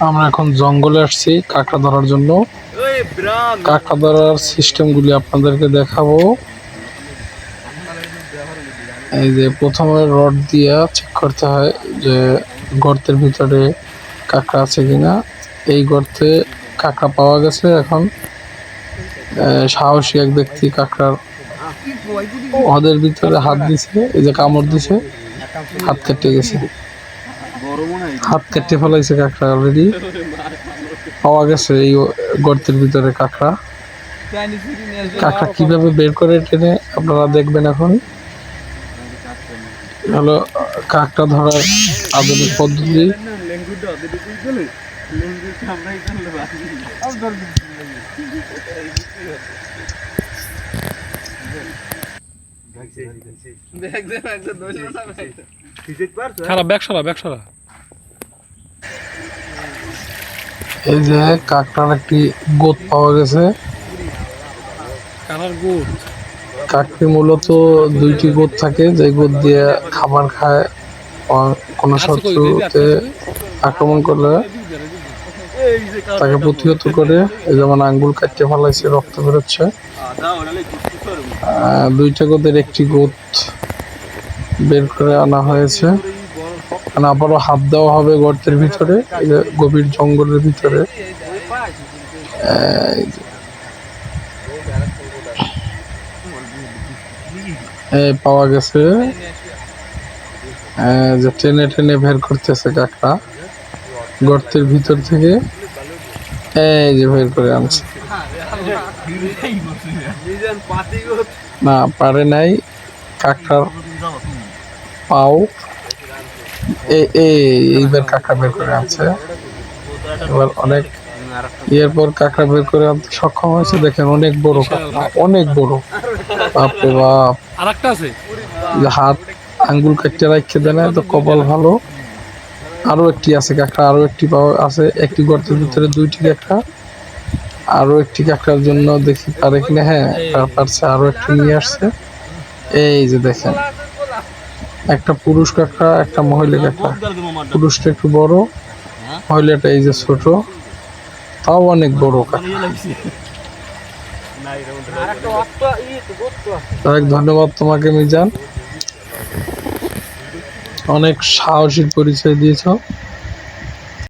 আমরা এখন জঙ্গলে আসছি কাঁকড়া ধরার জন্য। কাঁকড়া ধরার সিস্টেমগুলি আপনাদেরকে দেখাবো। এই যে প্রথমে রড দিয়া চেক করতে হয় যে গর্তের ভিতরে কাঁকড়া আছে কিনা। এই গর্তে কাঁকড়া পাওয়া গেছে। এখন সাহসী এক ব্যক্তি কাঁকড়ার ওদের ভিতরে হাত দিছে, এই যে কামড় দিছে, হাত কেটে গেছে, হাত কেটে ফেলাইছে কাঁকড়া। অলরেডি পাওয়া গেছে এই গর্তের ভিতরে কাঁকড়া। কাঁকড়া কিভাবে বের করে টেনে আপনারা দেখবেন। এখন হলো কাঁকড়া ধরার আধুনিক পদ্ধতি। এই যে কাঁকড়ার একটি গোত পাওয়া গেছে। কাকড়ি মূলত দুইটি গোত থাকে, যে গোত দিয়ে খাবার খায়। কোনো শত্রুতে আক্রমণ করলে তাকে প্রতিহত করে। এই যেমন আঙ্গুল কাটতে ফেলাইছে, রক্ত বেরোচ্ছে। দুইটা গোদের একটি গোত বের করে আনা হয়েছে। আবারও হাত দেওয়া হবে গর্তের ভিতরে, গভীর জঙ্গলের ভিতরে। পাওয়া গেছে যে টেনে টেনে বের করতেছে কাঁকড়া গর্তের ভিতর থেকে। এই যে বের করে আনছে, না পারে নাই। কাঁকড়ার পাও এইবার কাঁকড়া বের করে আনছে। এবার অনেক ইয়ের পর কাঁকড়া বের করে আনতে সক্ষম হয়েছে। দেখেন অনেক বড় কাঁকড়া, অনেক বড়। বাপরে বাপ, হাত আঙ্গুল কাটতে রাখতে দেয় না, তো কপাল ভালো। আরো একটি আছে কাঁকড়া, আরো একটি পাওয়া আছে। একটি গর্তের ভিতরে দুইটি কাঁকড়া। আরো একটি কাঁকড়ার জন্য দেখি পারে কিনা। হ্যাঁ পারছে, আরো একটি নিয়ে আসছে। এই যে দেখেন, একটা পুরুষ কাঁকড়া, একটা মহিলা কাঁকড়া। পুরুষটা একটু বড়, মহিলাটা এই যে ছোট, তাও অনেক বড় কাঁকড়া। অনেক ধন্যবাদ তোমাকে মিজান, অনেক সাহসীর পরিচয় দিয়েছ।